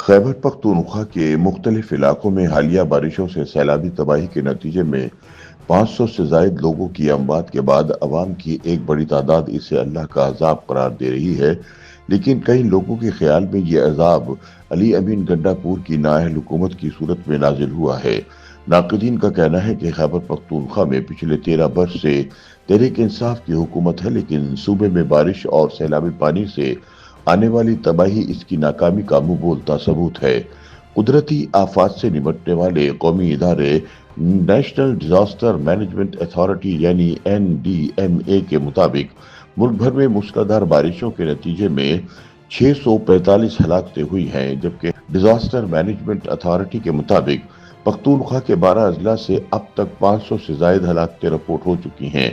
खैबर पख्तूनख्वा के मुख्तलिफ इलाकों में हालिया बारिशों से सैलाबी तबाही के नतीजे में 500 से जायद लोगों की अमवात के बाद अवाम की एक बड़ी तादाद इसे अल्लाह का अजाब करार दे रही है। लेकिन कई लोगों के ख्याल में ये अजाब अली अमीन गंडापुर की नाअहल हुकूमत की सूरत में नाजिल हुआ है। नाक़दीन का कहना है कि खैबर पख्तूनख्वा में पिछले 13 वर्ष से तहरीक इंसाफ की हुकूमत है, लेकिन सूबे में बारिश और सैलाबी पानी से आने वाली तबाही इसकी नाकामी का मुंह बोलता सबूत है। कुदरती आफात से निपटने वाले कौमी इदारे नेशनल डिजास्टर मैनेजमेंट अथॉरिटी यानी NDMA के मुताबिक मुल्क भर में मूसलाधार बारिशों के नतीजे में 645 हलाकतें हुई हैं, जबकि डिजास्टर मैनेजमेंट अथॉरिटी के मुताबिक पख्तूनख्वा के 12 अजला से अब तक 500 से जायद हलाकतें रिपोर्ट हो चुकी हैं।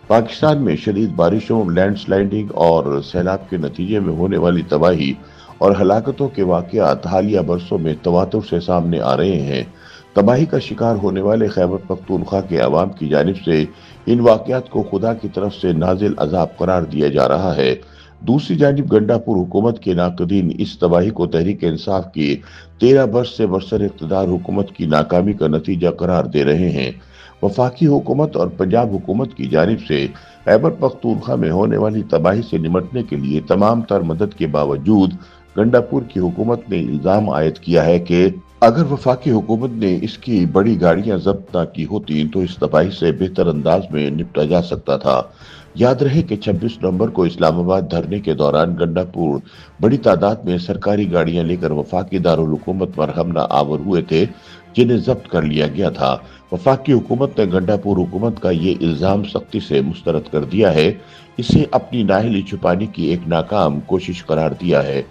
पाकिस्तान में शदीद बारिशों, लैंडस्लाइडिंग और सैलाब के नतीजे में होने वाली तबाही और हलाकतों के वाकयात हालिया बरसों में तवातुर से सामने आ रहे हैं। तबाही का शिकार होने वाले खैबर पख्तूनख्वा के अवाम की जानिब से इन वाकयात को खुदा की तरफ से नाजिल अजाब करार दिया जा रहा है। दूसरी जानिब गंडापुर हुकूमत के नाकदीन इस तबाही को तहरीक इंसाफ की 13 वर्ष से बरसर इक़्तिदार हुकूमत की नाकामी का नतीजा करार दे रहे हैं। वफाकी हुकूमत और पंजाब हुकूमत की जानिब से खैबर पख्तूनख्वा में होने वाली तबाही से निमटने के लिए तमाम तर मदद के बावजूद गंडापुर की हुकूमत ने इल्जाम आयद किया है कि अगर वफाकी हुकूमत ने इसकी बड़ी गाड़ियां जब्त न की होती तो इस तबाही से बेहतर अंदाज में निपटा जा सकता था। याद रहे कि 26 नवंबर को इस्लामाबाद धरने के दौरान गंडापुर बड़ी तादाद में सरकारी गाड़ियां लेकर वफाकी दारुल हुकूमत पर हमला आवर हुए थे, जिन्हें जब्त कर लिया गया था। वफाकी हुकूमत ने गंडापुर हुकूमत का ये इल्जाम सख्ती से मुस्तरद कर दिया है, इसे अपनी नाअहली छुपाने की एक नाकाम कोशिश करार दिया है।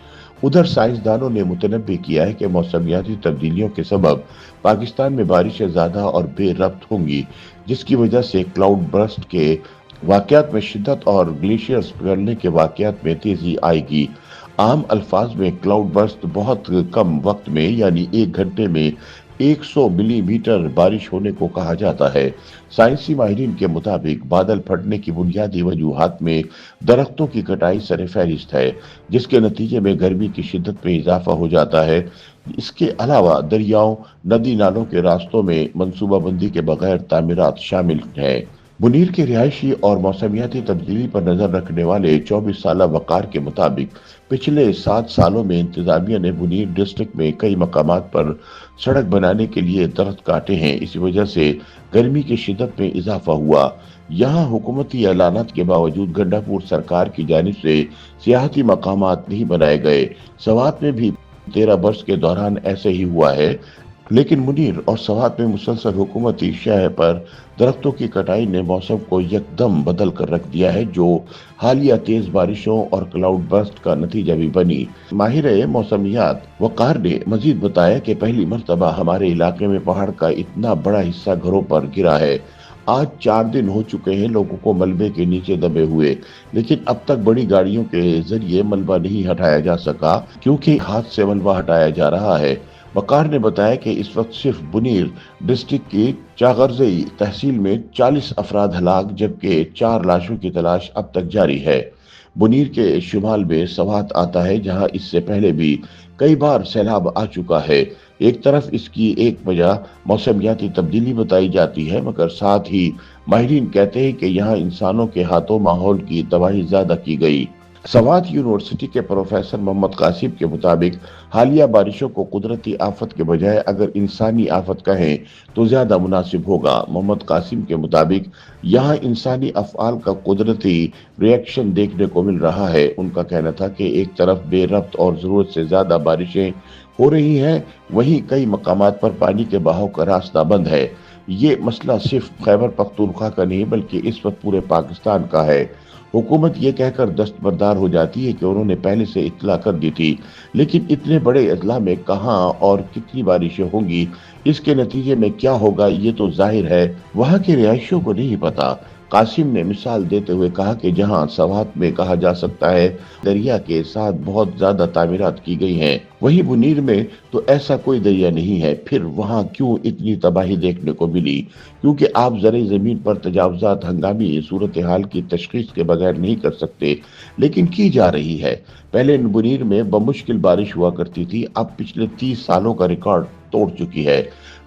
उधर साइंसदानों ने मुतनब्बे किया है कि मौसमियाती तब्दीलियों के सबब पाकिस्तान में बारिशें ज्यादा और बेरब्त होंगी, जिसकी वजह से क्लाउड बर्स्ट के वाकयात में शिद्दत और ग्लेशियर्स पिघलने के वाकयात में तेजी आएगी। आम अल्फाज में क्लाउड बर्स्ट बहुत कम वक्त में यानी 1 घंटे में 100 मिलीमीटर बारिश होने को कहा जाता है। साइंसी माहिरीन के मुताबिक बादल फटने की बुनियादी वजूहात में दरख्तों की कटाई सरफहरिस्त है, जिसके नतीजे में गर्मी की शिद्दत में इजाफा हो जाता है। इसके अलावा दरियाओं, नदी नालों के रास्तों में मनसूबाबंदी के बगैर तामीरात शामिल हैं। मुनीर के रिहायशी और मौसमियाती तब्दीली पर नजर रखने वाले 24 साला वकार के मुताबिक पिछले 7 सालों में इंतजामिया ने मुनीर डिस्ट्रिक्ट में कई मकामात पर सड़क बनाने के लिए दरख्त काटे हैं। इसी वजह से गर्मी की शिद्दत में इजाफा हुआ। यहाँ हुकूमती ऐलानात के बावजूद गंडापुर सरकार की जानिब से सियाहती मकामात नहीं बनाए गए। सवात में भी 13 वर्ष के दौरान ऐसे ही हुआ है, लेकिन मुनीर और सवात में मुसलसल हुकूमती शह पर दरख्तों की कटाई ने मौसम को यकदम बदल कर रख दिया है, जो हालिया तेज बारिशों और क्लाउड बर्स्ट का नतीजा भी बनी। माहिर मौसमियात वकार ने मजीद बताया कि पहली मर्तबा हमारे इलाके में पहाड़ का इतना बड़ा हिस्सा घरों पर गिरा है। आज 4 दिन हो चुके हैं लोगों को मलबे के नीचे दबे हुए, लेकिन अब तक बड़ी गाड़ियों के जरिए मलबा नहीं हटाया जा सका, क्योंकि हाथ से मलबा हटाया जा रहा है। वकार ने बताया कि इस वक्त सिर्फ बुनीर डिस्ट्रिक्ट की चागरजई तहसील में 40 अफराद हलाक, जबकि 4 लाशों की तलाश अब तक जारी है। बुनीर के शुमाल में सवात आता है, जहां इससे पहले भी कई बार सैलाब आ चुका है। एक तरफ इसकी एक वजह मौसमियाती तब्दीली बताई जाती है, मगर साथ ही माहिरीन कहते हैं कि यहाँ इंसानों के हाथों माहौल की तबाही ज्यादा की गई। सवात यूनिवर्सिटी के प्रोफेसर मोहम्मद कासिम के मुताबिक हालिया बारिशों को कुदरती आफत के बजाय अगर इंसानी आफत कहें तो ज्यादा मुनासिब होगा। मोहम्मद कासिम के मुताबिक यहाँ इंसानी अफआल का कुदरती रिएक्शन देखने को मिल रहा है। उनका कहना था कि एक तरफ बेरब्त और जरूरत से ज्यादा बारिशें हो रही हैं, वहीं कई मकामात पर पानी के बहाव का रास्ता बंद है। ये मसला सिर्फ खैबर पख्तूनख्वा का नहीं बल्कि इस वक्त पूरे पाकिस्तान का है। हुकूमत ये कहकर दस्तबरदार हो जाती है कि उन्होंने पहले से इत्तला कर दी थी, लेकिन इतने बड़े अजला में कहाँ और कितनी बारिशें होंगी, इसके नतीजे में क्या होगा, ये तो जाहिर है वहाँ के रिहायशियों को नहीं पता। कासिम ने मिसाल देते हुए कहा कि जहां सवात में कहा जा सकता है दरिया के साथ बहुत ज्यादा तामीरात की गई हैं, वहीं मुनीर में तो ऐसा कोई दरिया नहीं है, फिर वहां क्यों इतनी तबाही देखने को मिली? क्योंकि आप ज़रे ज़मीन पर तजावुज़ात हंगामी सूरत हाल की तशख़ीस के बगैर नहीं कर सकते, लेकिन की जा रही है। पहले मुनीर में बमुश्किल बारिश हुआ करती थी, अब पिछले 30 सालों का रिकॉर्ड तोड़ चुकी है।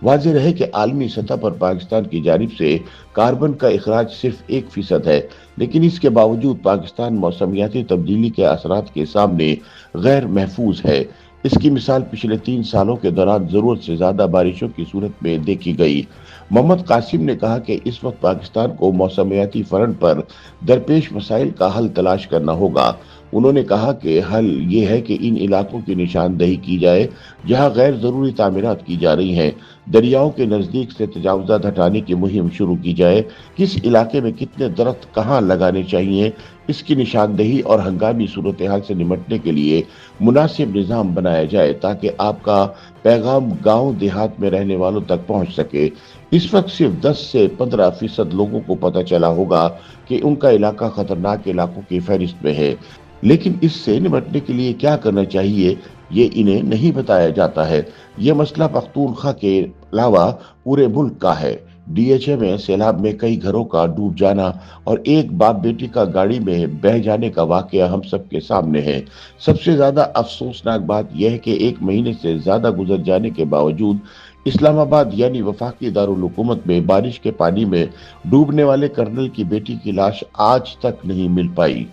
वाज़ेह रहे कि आलमी सतह पर पाकिस्तान की जानिब से कार्बन का इखराज सिर्फ 1% है, लेकिन इसके बावजूद पाकिस्तान मौसमियाती तब्दीली के असरात के सामने गैर महफूज है। इसकी मिसाल पिछले 3 सालों के दौरान जरूरत से ज्यादा बारिशों की सूरत में देखी गई। मोहम्मद कासिम ने कहा कि इस वक्त पाकिस्तान को मौसमियाती फ्रंट पर दरपेश मसाइल का हल तलाश करना होगा। उन्होंने कहा कि हल ये है कि इन इलाकों की निशानदही की जाए जहां गैर जरूरी तामीरात की जा रही हैं, दरियाओं के नजदीक से तजावुज़ात हटाने की मुहिम शुरू की जाए, किस इलाके में कितने दरख्त कहाँ लगाने चाहिए, इसकी निशानदही और हंगामी सूरत हाल से निमटने के लिए मुनासिब निज़ाम बनाया जाए ताकि आपका पैगाम गांव देहात में रहने वालों तक पहुंच सके। इस वक्त सिर्फ 10 से 15% लोगों को पता चला होगा कि उनका इलाका खतरनाक इलाकों की फहरिस्त में है, लेकिन इससे निपटने के लिए क्या करना चाहिए ये इन्हें नहीं बताया जाता है। ये मसला पख्तूनख्वा के अलावा पूरे मुल्क का है। डीएचए में सैलाब में कई घरों का डूब जाना और एक बाप बेटी का गाड़ी में बह जाने का वाकया हम सबके सामने है। सबसे ज्यादा अफसोसनाक बात यह है कि 1 महीने से ज्यादा गुजर जाने के बावजूद इस्लामाबाद यानी वफाकी दारुल हुकूमत में बारिश के पानी में डूबने वाले कर्नल की बेटी की लाश आज तक नहीं मिल पाई।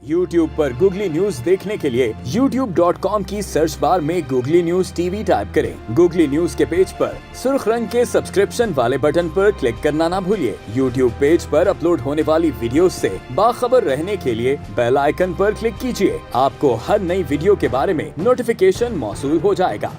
YouTube पर गूगली न्यूज देखने के लिए youtube.com की सर्च बार में गूगली न्यूज टीवी टाइप करें। गूगली न्यूज के पेज पर सुर्ख रंग के सब्सक्रिप्शन वाले बटन पर क्लिक करना ना भूलिए। YouTube पेज पर अपलोड होने वाली वीडियोस से बाखबर रहने के लिए बेल आइकन पर क्लिक कीजिए। आपको हर नई वीडियो के बारे में नोटिफिकेशन मौसूल हो जाएगा।